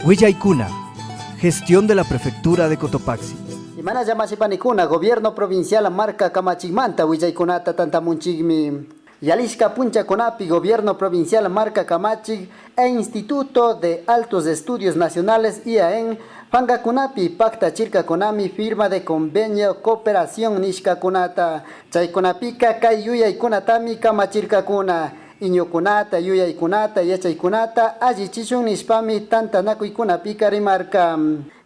Huillaykuna, gestión de la prefectura de Cotopaxi. Imana llamachipanikuna, gobierno provincial marca Kamachigmanta, Huillaykunata tantamunchigmi. Yalishka Punchakunapi, gobierno provincial marca Kamachig e Instituto de Altos Estudios Nacionales IAEN, Pangakunapi, Pacta Chirkakunami, firma de convenio cooperación Nishkakunata, Chaykunapika, Kay Yuyaykunatami, Kamachirkakuna. Iñukunata, Yuyaykunata, Yachaykunata, Alli Chichun Nishpami, Tantanakuykunapika rimarka.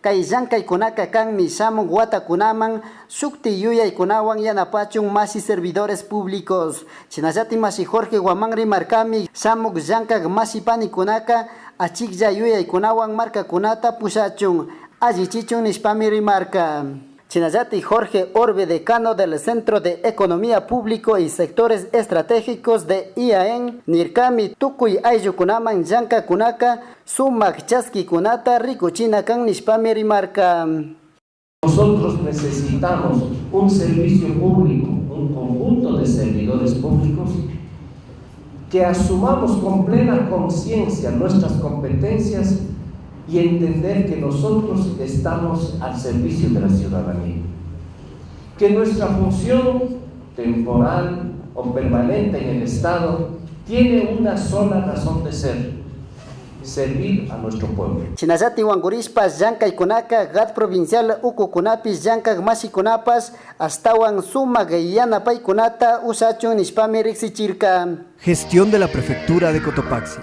Kay llankaykunaka kanmi shamun watakunaman, sukti yuyaykunawan yanapachun masi servidores públicos. Chinallati masi Jorge Guamán rimarkami, shamuk llankak masi panikunaka, achiklla yuyaykunawan markakunata pushachun, Alli Chichun Nishpami rimarka. Chinallati Jorge Orbe, decano del Centro de Economía Público y Sectores Estratégicos de IAEN, Nirkami Tukuy Ayllukunaman Llankakunaka, Sumak Chaskikunata, Rikuchinakan Nishpami rimarka. Nosotros necesitamos un servicio público, un conjunto de servidores públicos que asumamos con plena conciencia nuestras competencias y entender que nosotros estamos al servicio de la ciudadanía, que nuestra función temporal o permanente en el Estado tiene una sola razón de ser: servir a nuestro pueblo. Chinallati Wangurispas, Llankaykunaka, GAT provincial Ukukunapis, Llankak Masikunapas, Astawan Sumak Yanapaykunata, Usachun Nishpami riksichirka. Gestión de la prefectura de Cotopaxi.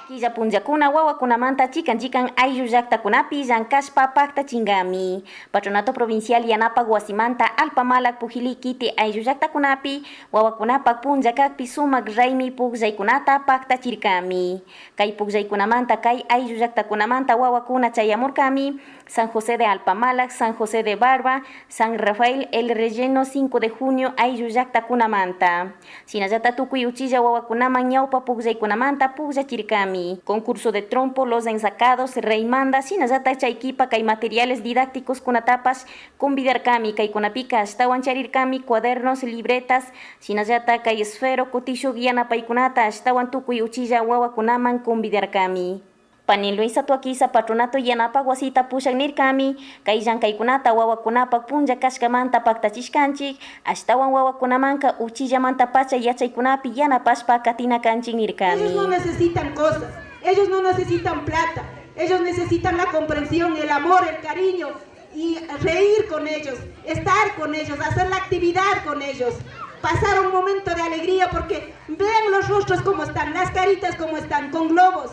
Killa punllakuna wawakunamanta chikan ayllu llaqtakunapi llankashpa paktachingami. Patronato Provincial Yanapak Wasimanta Alpamalak Pujili kiti ayllu llaqtakunapi wawakunapak punllakakpi sumak raymi pukllaykunata paktachirkami. Kay pukllaykunamanta kay ayllu llaqtakunamanta wawakuna chayamurkami: San José de Alpamalak, San José de Barba, San Rafael El Relleno, 5 de junio ayllu llaqtakunamanta. Sinallata tukuy uchilla wawakunaman ñawpa pukllaykunamanta pukllachirkami. Concurso de trompo, los ensacados, reymanda, sinallata chaykipa kay materiales didácticos kunatapas convidarkami, kay kunapika ashtawan charirkami cuadernos, libretas, sinallata kay esfero kutishu yanapaykunata ashtawan tukuy uchilla wawakunaman convidarkami. Pani Luisa Tuakisa Patronato Yanapak Wasita Pushagnirkami, kay llankaykunata wawakunapak punlla kashkamanta paktachishkanchik, ashtawan wawakunamanka uchillamanta pacha yachaykunapi yanapashpa katinakanchik nirkami. Ellos no necesitan cosas, ellos no necesitan plata, ellos necesitan la comprensión, el amor, el cariño y reír con ellos, estar con ellos, hacer la actividad con ellos, pasar un momento de alegría, porque vean los rostros como están, las caritas como están, con globos.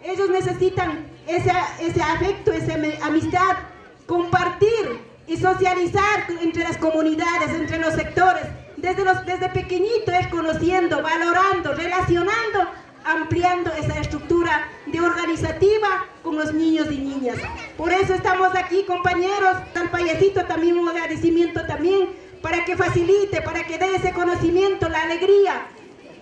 Ellos necesitan ese afecto, esa amistad, compartir y socializar entre las comunidades, entre los sectores. Desde pequeñito es conociendo, valorando, relacionando, ampliando esa estructura de organizativa con los niños y niñas. Por eso estamos aquí, compañeros. Al payasito también un agradecimiento también para que facilite, para que dé ese conocimiento, la alegría,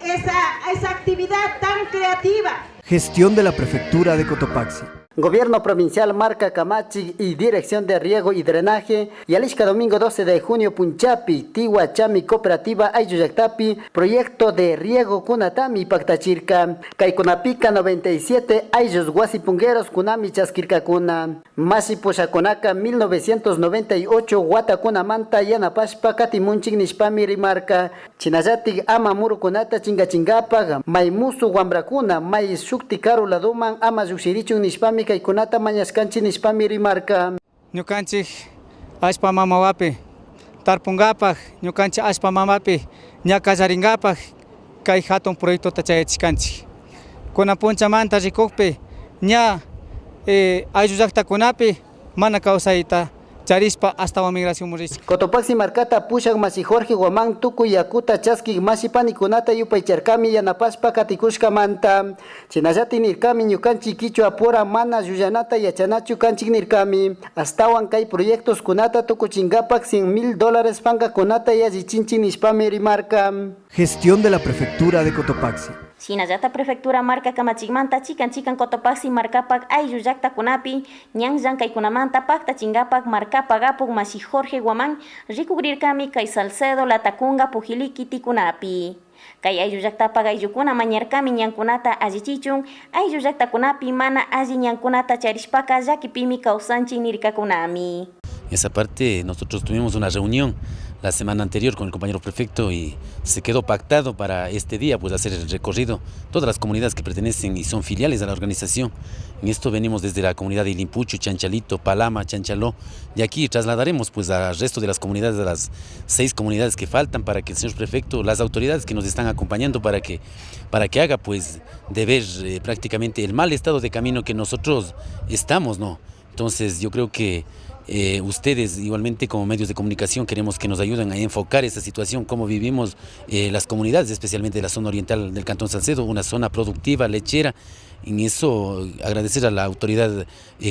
esa actividad tan creativa. Gestión de la prefectura de Cotopaxi. Gobierno provincial marca Kamachig y Dirección de Riego y Drenaje, Yalishka domingo 12 de junio Punchapi, Tiwa Chami Cooperativa Ayllullaktapi, proyecto de riego Kunatami Paktachirka, Kaikunapika 97 Ayllus Guasipungueros Kunami Chaskirkakuna, Masi Pushakunaka 1998 Watakunamanta Yanapashpa Katimunchik Nishpami rimarka, Chinayatik Ama Murukunata Chingachingapag, Maimusu Wambrakuna, Mai Shukti Karuladuman Ama Yushirichun Nishpami Kaikunata mañaskanchi nishpami rimarka. Ñukanchik ashpa mamawapi tarpungapak, ñukanchik ashpa mamapi ña kallaringapak kay hatun proyectota chayachishkanchik. Kunan punchamanta rikukpi ña ayllu llaqtakunapi mana kawsayta charispa hasta migración murisca. Cotopaxi marcata pushak masi Jorge Guamán tukuy yakuta chaski masi panikunata yupaycharkami yanapashpa katikushka manta. Chinallati nirkami ñukanchik kichwa pura mana lluyanata yachanachu kanchik nirkami. Astawan kay proyectos kunata tukuchingapak $100,000 pangakunata yallichinchik nishpami rimarka. Gestión de la prefectura de Cotopaxi. Sinallata prefectura marca Kamachigmanta chikan Cotopaxi marcapak ayllu llaqtakunapi ñan llankaykunamanta pakta chingapak marcapagapuk masi Jorge Guamán rikukrirkami kay Salcedo Latacunga Pujiliki tikunapi. Kay ayllu llaqtapak ayllukuna mañarkami ñankunata allichichun ayllu llaqtakunapi mana alli ñankunata charishpaka llakipimi kawsanchik nirkakunami. Esa parte nosotros tuvimos una reunión la semana anterior con el compañero prefecto y se quedó pactado para este día pues hacer el recorrido todas las comunidades que pertenecen y son filiales a la organización. En esto venimos desde la comunidad de Ilimpuchu, Chanchalito, Palama, Chanchaló y aquí trasladaremos pues al resto de las comunidades, de las 6 comunidades que faltan para que el señor prefecto, las autoridades que nos están acompañando para que haga pues de ver prácticamente el mal estado de camino que nosotros estamos, ¿no? Entonces yo creo que ustedes igualmente como medios de comunicación queremos que nos ayuden a enfocar esta situación, cómo vivimos las comunidades, especialmente de la zona oriental del Cantón Salcedo, una zona productiva, lechera. En eso agradecer a la autoridad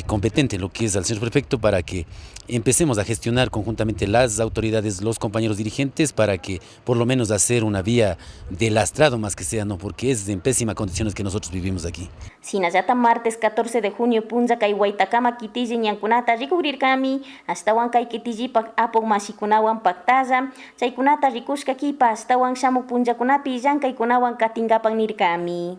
competente, lo que es al señor prefecto, para que empecemos a gestionar conjuntamente las autoridades, los compañeros dirigentes, para que por lo menos hacer una vía de lastrado más que sea, no, porque es en pésimas condiciones que nosotros vivimos aquí. Sinallata martes 14 de junio punza kay Waytakama kitiji ñankunata rikukrirkami astawan kay kitijipak apok masikunawan paktaza chaykunata rikushka kipa astawan shamuk punllakunapi llankaykunawan katingapan nirkami.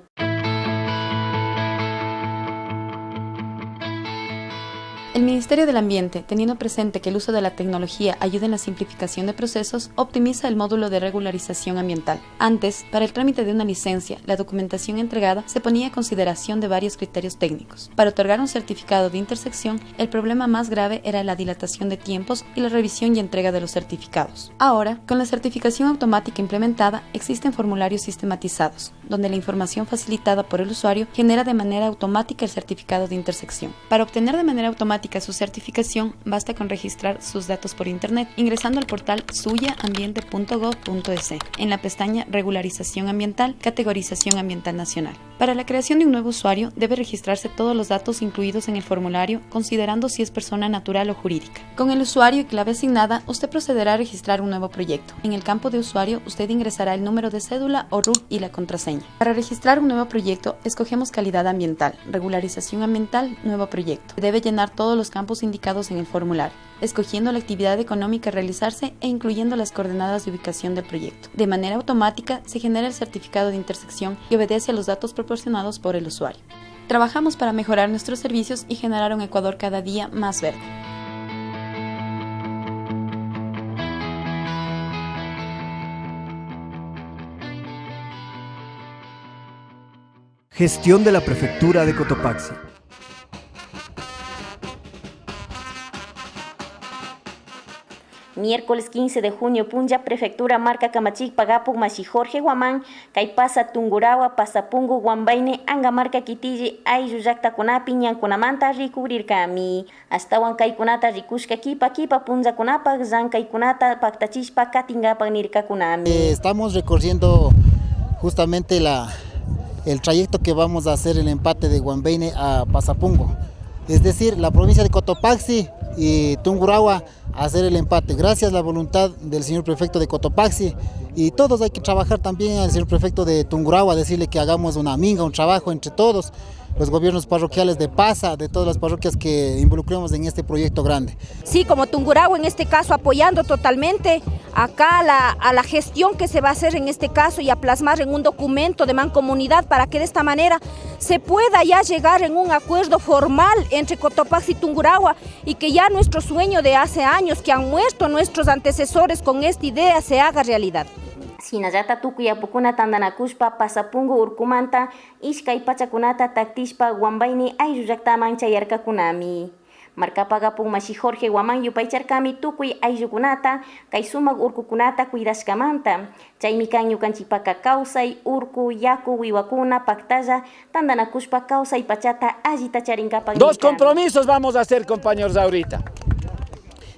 El Ministerio del Ambiente, teniendo presente que el uso de la tecnología ayuda en la simplificación de procesos, optimiza el módulo de regularización ambiental. Antes, para el trámite de una licencia, la documentación entregada se ponía a consideración de varios criterios técnicos. Para otorgar un certificado de intersección, el problema más grave era la dilatación de tiempos y la revisión y entrega de los certificados. Ahora, con la certificación automática implementada, existen formularios sistematizados, donde la información facilitada por el usuario genera de manera automática el certificado de intersección. Para obtener de manera automática su certificación, basta con registrar sus datos por internet, ingresando al portal suyaambiente.gov.es, en la pestaña Regularización Ambiental, Categorización Ambiental Nacional. Para la creación de un nuevo usuario, debe registrarse todos los datos incluidos en el formulario, considerando si es persona natural o jurídica. Con el usuario y clave asignada, usted procederá a registrar un nuevo proyecto. En el campo de usuario, usted ingresará el número de cédula o RUT y la contraseña. Para registrar un nuevo proyecto, escogemos calidad ambiental, regularización ambiental, nuevo proyecto. Debe llenar todos los campos indicados en el formulario, escogiendo la actividad económica a realizarse e incluyendo las coordenadas de ubicación del proyecto. De manera automática, se genera el certificado de intersección y obedece a los datos proporcionados por el usuario. Trabajamos para mejorar nuestros servicios y generar un Ecuador cada día más verde. Gestión de la Prefectura de Cotopaxi. Miércoles 15 de junio punja prefectura marca Kamachik pagapuk masi Jorge Guamán kay pasa Tungurawa pasapungu Guambaine anga marca kitiji ayllu llaqtakunapi ñankunamanta rikukrirkami astawan kaykunata rikushka kipa punllakunapak llankaykunata paktachishpa katingapak nirkakunami. Estamos recorriendo justamente el trayecto que vamos a hacer, el empate de Guambaine a Pasapungo, es decir, la provincia de Cotopaxi y Tungurahua a hacer el empate, gracias a la voluntad del señor prefecto de Cotopaxi, y todos hay que trabajar también al señor prefecto de Tungurahua, decirle que hagamos una minga, un trabajo entre todos, los gobiernos parroquiales de Pasa, de todas las parroquias que involucremos en este proyecto grande. Sí, como Tungurahua en este caso apoyando totalmente acá a la gestión que se va a hacer en este caso y a plasmar en un documento de mancomunidad para que de esta manera se pueda ya llegar en un acuerdo formal entre Cotopaxi y Tungurahua y que ya nuestro sueño de hace años que han muerto nuestros antecesores con esta idea se haga realidad. Sinallata tukuyapukuna tandanakushpa pasapungu urkumanta ishkay pachakunata taktishpa Guambaine ayllu llaqtaman chayarkakunami. Marcapagapuk masi Jorge Guamán yupaycharkami tukuy ayllukunata kay sumak urkukunata cuidashkamanta. Chaymi kan ñukanchikpaka kawsay, urku, yaku, wiwakuna, paktalla, tandanakushpa kawsay pachata allita charinkapak. Dos compromisos vamos a hacer, compañeros, ahorita.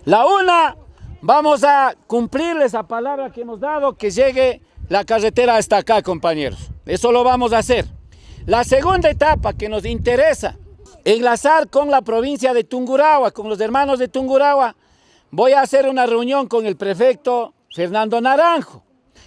La una, vamos a cumplir esa palabra que hemos dado, que llegue la carretera hasta acá, compañeros. Eso lo vamos a hacer. La segunda etapa que nos interesa, enlazar con la provincia de Tungurahua, con los hermanos de Tungurahua. Voy a hacer una reunión con el prefecto Fernando Naranjo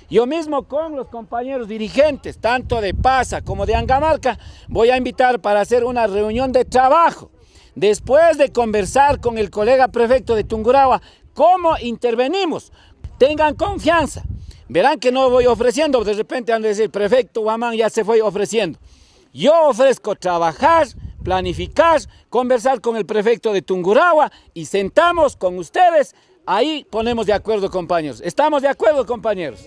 Yo mismo con los compañeros dirigentes, tanto de Pasa como de Angamarca, voy a invitar para hacer una reunión de trabajo. Después de conversar con el colega prefecto de Tungurahua, cómo intervenimos. Tengan confianza. Verán que no voy ofreciendo, de repente han de decir, prefecto Guamán ya se fue ofreciendo. Yo ofrezco trabajar, planificar, conversar con el prefecto de Tungurahua y sentamos con ustedes, ahí ponemos de acuerdo, compañeros. ¿Estamos de acuerdo, compañeros?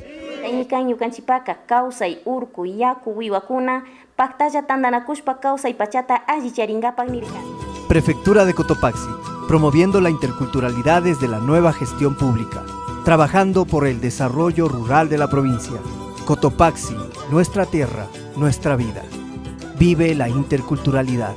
Ñukanchipaka kawsay urku yaku wiwakuna paktalla tandanakushpa kawsay pachata alli charingapak nirkan. Prefectura de Cotopaxi, promoviendo la interculturalidad desde la nueva gestión pública, trabajando por el desarrollo rural de la provincia. Cotopaxi, nuestra tierra, nuestra vida. Vive la interculturalidad.